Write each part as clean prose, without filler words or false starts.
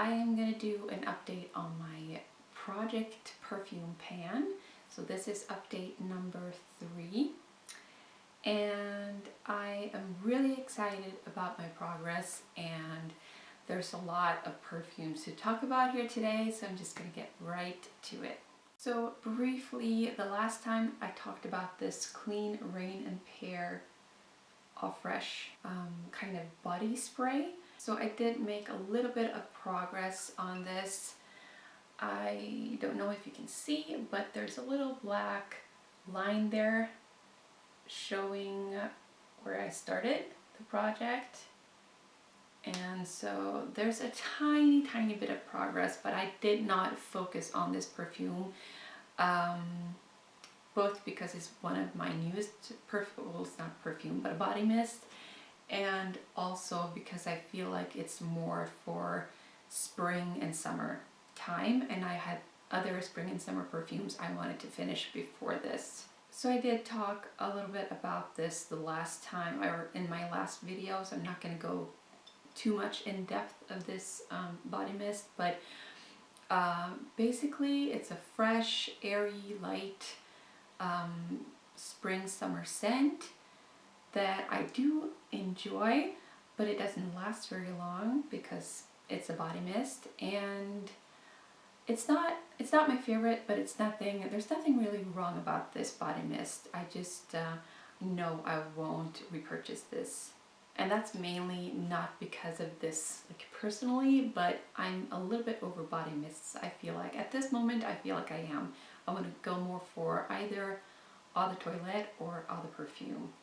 I am going to do an update on my project perfume pan. So this is update number 3. And I am really excited about my progress, and there's a lot of perfumes to talk about here today, so I'm just going to get right to it. So briefly, the last time I talked about this Clean Rain and Pear Fresh kind of body spray. So I did make a little bit of progress on this. I don't know if you can see, but there's a little black line there showing where I started the project. And so there's a tiny bit of progress, but I did not focus on this perfume, both because it's one of my newest well, it's not perfume, but a body mist, and also because I feel like it's more for spring and summer time, and I had other spring and summer perfumes I wanted to finish before this. So I did talk a little bit about this the last time, or in my last video, so I'm not going to go too much in depth of this body mist, but basically it's a fresh, airy, light spring summer scent that I do enjoy, but it doesn't last very long because it's a body mist, and it's not my favorite, but there's nothing really wrong about this body mist. I just know I won't repurchase this. And that's mainly not because of this, like, personally, but I'm a little bit over body mists, I feel like. At this moment, I feel like I am. I want to go more for either Eau de Toilette or Eau de Perfume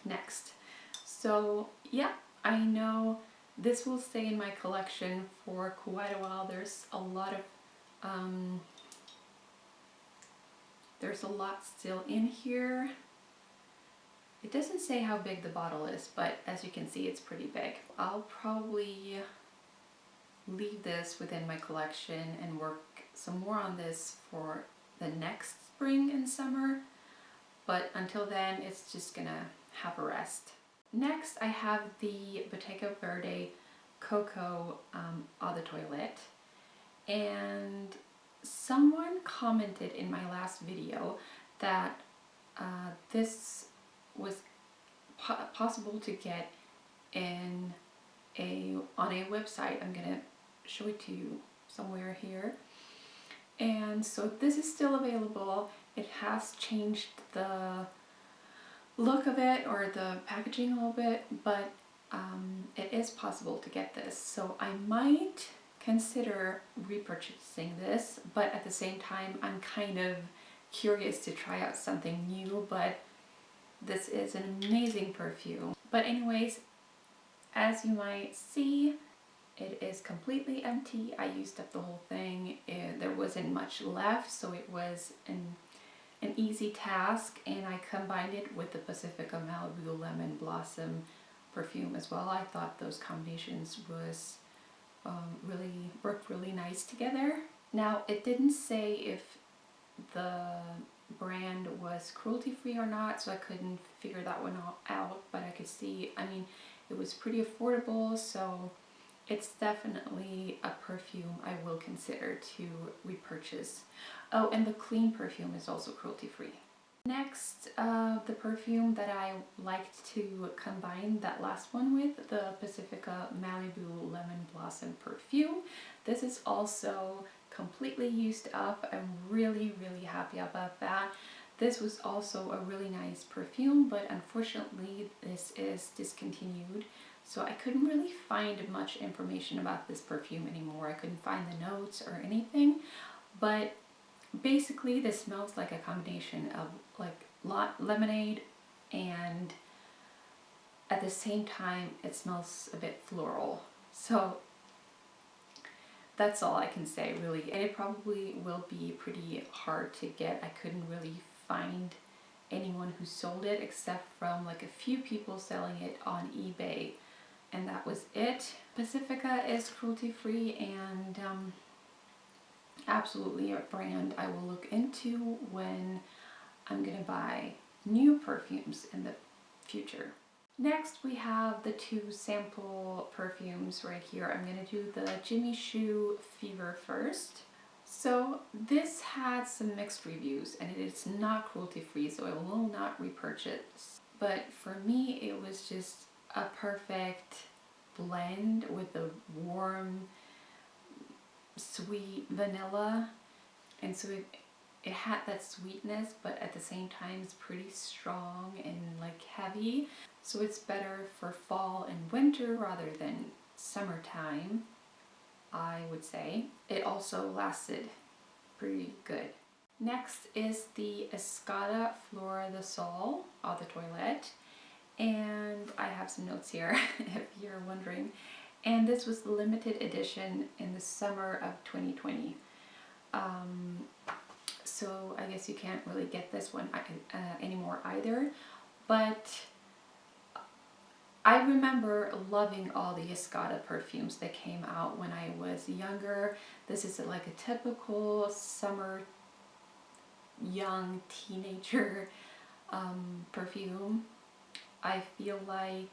next. So yeah, I know this will stay in my collection for quite a while. There's a lot still in here. It doesn't say how big the bottle is, but as you can see, it's pretty big. I'll probably leave this within my collection and work some more on this for the next spring and summer, but until then, it's just gonna have a rest. Next, I have the Buteyko Verde Coco Eau de Toilette, and someone commented in my last video that this was possible to get on a website. I'm gonna show it to you somewhere here. And so this is still available. It has changed the look of it or the packaging a little bit, but it is possible to get this. So I might consider repurchasing this, but at the same time, I'm kind of curious to try out something new, but this is an amazing perfume. But anyways, as you might see, it is completely empty. I used up the whole thing. There wasn't much left, so it was an easy task, and I combined it with the Pacifica Malibu Lemon Blossom perfume as well. I thought those combinations worked really nice together. Now, it didn't say if the brand was cruelty-free or not, so I couldn't figure that one out, but I could see, I mean, it was pretty affordable, so it's definitely a perfume I will consider to repurchase. Oh, and the clean perfume is also cruelty-free. Next, the perfume that I liked to combine that last one with, the Pacifica Malibu Lemon Blossom perfume. This is also completely used up. I'm really happy about that. This was also a really nice perfume, but unfortunately this is discontinued, so I couldn't really find much information about this perfume anymore. I couldn't find the notes or anything, but basically this smells like a combination of like lemonade, and at the same time it smells a bit floral. So that's all I can say, really. And it probably will be pretty hard to get. I couldn't really find anyone who sold it except from like a few people selling it on eBay, and that was it. Pacifica is cruelty-free and absolutely a brand I will look into when I'm gonna buy new perfumes in the future. Next we have the two sample perfumes right here. I'm going to do the Jimmy Choo Fever first. So this had some mixed reviews and it is not cruelty free, so I will not repurchase. But for me it was just a perfect blend with the warm sweet vanilla, and so it had that sweetness, but at the same time it's pretty strong and like heavy, so it's better for fall and winter rather than summertime, I would say. It also lasted pretty good. Next is the Escada Flora the Sol Eau de Toilette, and I have some notes here if you're wondering. And this was limited edition in the summer of 2020. So I guess you can't really get this one anymore either. But I remember loving all the Escada perfumes that came out when I was younger. This is like a typical summer young teenager perfume. I feel like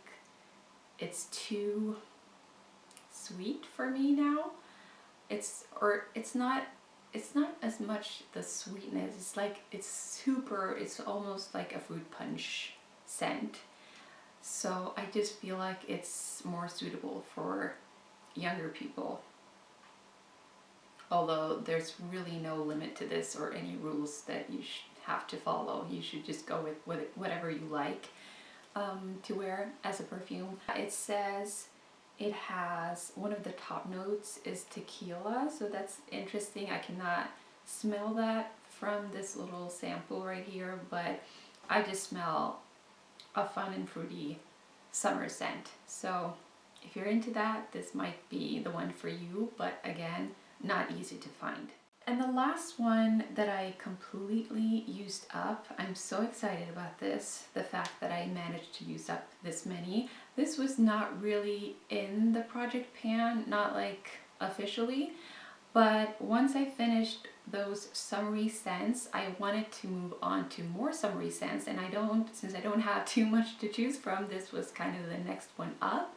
it's too sweet for me now. It's not as much the sweetness. It's like it's almost like a fruit punch scent. So I just feel like it's more suitable for younger people. Although there's really no limit to this or any rules that you have to follow. You should just go with whatever you like to wear as a perfume. It says it has, one of the top notes is tequila, so that's interesting. I cannot smell that from this little sample right here, but I just smell a fun and fruity summer scent. So if you're into that, this might be the one for you, but again, not easy to find. And the last one that I completely used up, I'm so excited about this, the fact that I managed to use up this many. This was not really in the project pan, not like officially, but once I finished those summery scents, I wanted to move on to more summery scents, and since I don't have too much to choose from, this was kind of the next one up.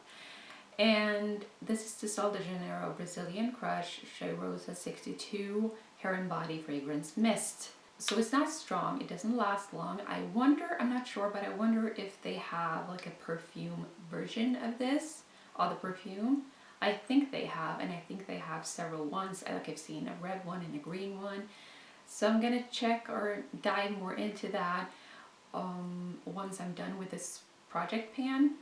And this is the Sol de Janeiro Brazilian Crush Shea Rosa 62 Hair and Body Fragrance Mist. So it's not strong, it doesn't last long. I wonder, I'm not sure, but I wonder if they have like a perfume version of this, or the perfume. I think they have, and I think they have several ones. Like I've seen a red one and a green one. So I'm gonna check or dive more into that once I'm done with this project pan.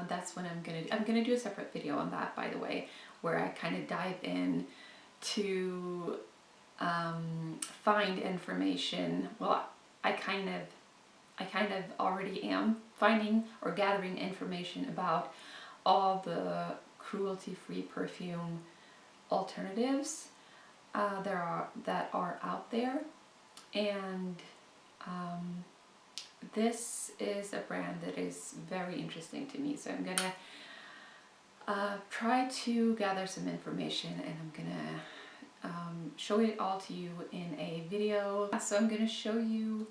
That's when I'm gonna do a separate video on that, by the way, where I kind of dive in to find information. Well, I kind of already am finding or gathering information about all the cruelty-free perfume alternatives that are out there, and this is a brand that is very interesting to me, so I'm gonna try to gather some information, and I'm gonna show it all to you in a video. So I'm gonna show you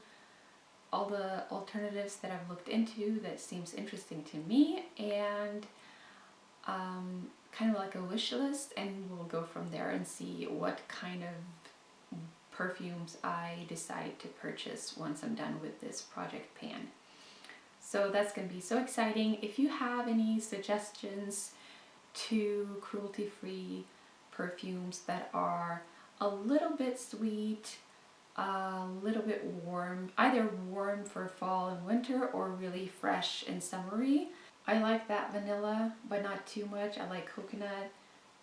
all the alternatives that I've looked into that seems interesting to me, and kind of like a wish list, and we'll go from there and see what kind of perfumes I decide to purchase once I'm done with this project pan. So that's going to be so exciting. If you have any suggestions to cruelty-free perfumes that are a little bit sweet, a little bit warm, either warm for fall and winter or really fresh and summery. I like that vanilla, but not too much. I like coconut.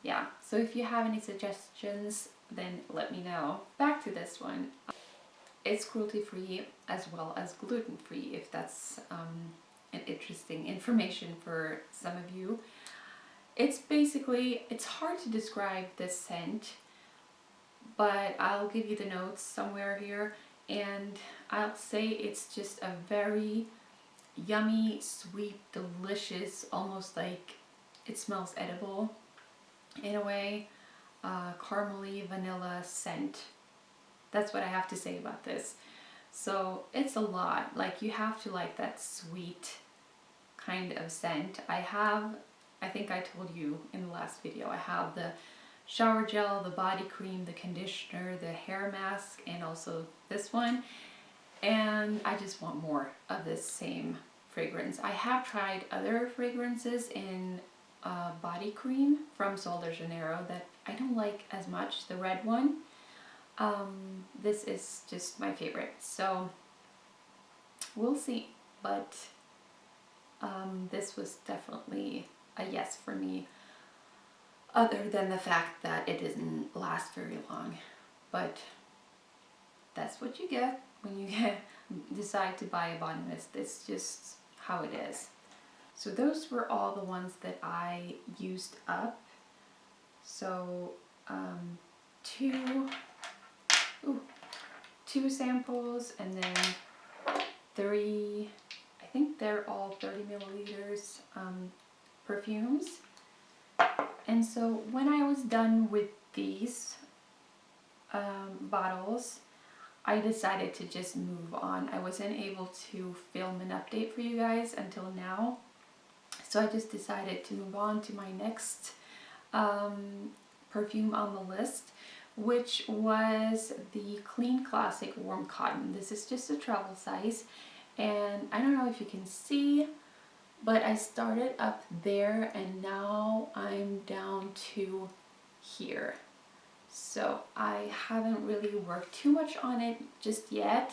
Yeah, so if you have any suggestions, then let me know. Back to this one. It's cruelty-free as well as gluten-free, if that's an interesting information for some of you. It's basically, it's hard to describe this scent, but I'll give you the notes somewhere here, and I'll say it's just a very yummy, sweet, delicious, almost like it smells edible in a way, caramely vanilla scent. That's what I have to say about this. So it's a lot. Like, you have to like that sweet kind of scent. I think I told you in the last video, I have the shower gel, the body cream, the conditioner, the hair mask, and also this one. And I just want more of this same fragrance. I have tried other fragrances in body cream from Sol de Janeiro that I don't like as much, the red one. This is just my favorite, so we'll see. But this was definitely a yes for me, other than the fact that it doesn't last very long. But that's what you get when you decide to buy a body mist. It's just how it is. So those were all the ones that I used up. So two samples, and then 3, I think they're all 30 milliliters perfumes. And so when I was done with these bottles, I decided to just move on. I wasn't able to film an update for you guys until now. So I just decided to move on to my next perfume on the list, which was the Clean Classic Warm Cotton. This is just a travel size, and I don't know if you can see, but I started up there and now I'm down to here. So I haven't really worked too much on it just yet,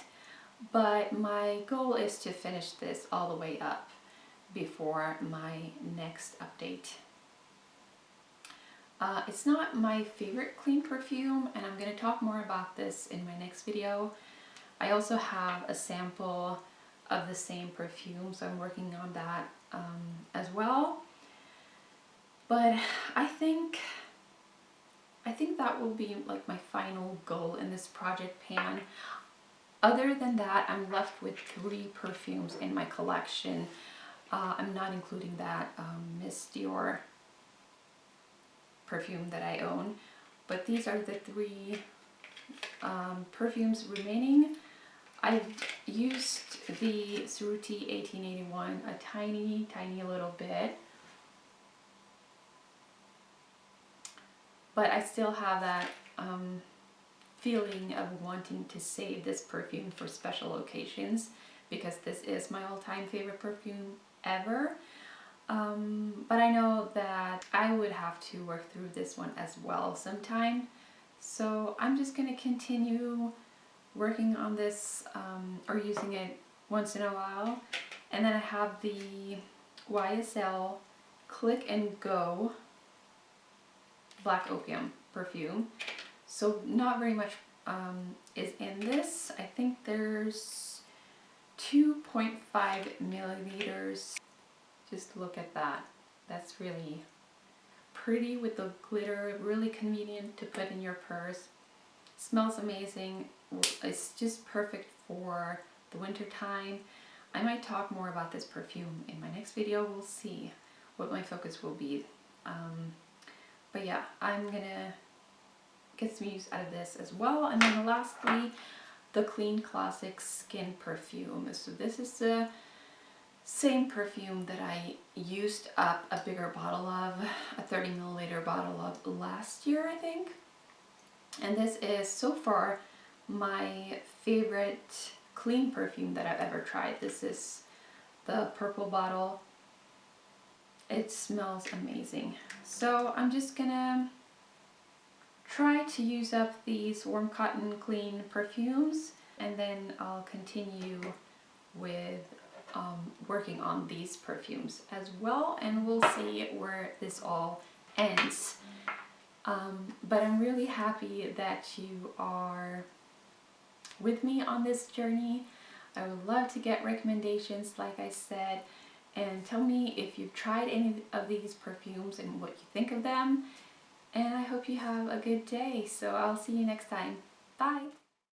but my goal is to finish this all the way up before my next update. It's not my favorite clean perfume, and I'm going to talk more about this in my next video. I also have a sample of the same perfume, so I'm working on that as well. But I think that will be like my final goal in this project pan. Other than that, I'm left with 3 perfumes in my collection. I'm not including that Miss Dior perfume that I own, but these are the 3 perfumes remaining. I've used the Cerruti 1881 a tiny little bit, but I still have that feeling of wanting to save this perfume for special occasions, because this is my all-time favorite perfume ever. But I know that I would have to work through this one as well sometime, so I'm just going to continue working on this or using it once in a while. And then I have the YSL Click and Go Black Opium perfume. So not very much is in this. I think there's 2.5 milliliters. Just look at that. That's really pretty with the glitter, really convenient to put in your purse. Smells amazing. It's just perfect for the winter time. I might talk more about this perfume in my next video. We'll see what my focus will be. But yeah, I'm gonna get some use out of this as well. And then lastly, the Clean Classic Skin Perfume. So this is the same perfume that I used up a bigger bottle of, a 30 milliliter bottle of last year, I think. And this is so far my favorite clean perfume that I've ever tried. This is the purple bottle. It smells amazing. So I'm just gonna try to use up these warm cotton clean perfumes, and then I'll continue with working on these perfumes as well, and we'll see where this all ends. But I'm really happy that you are with me on this journey. I would love to get recommendations, like I said, and tell me if you've tried any of these perfumes and what you think of them. And I hope you have a good day. So I'll see you next time. Bye!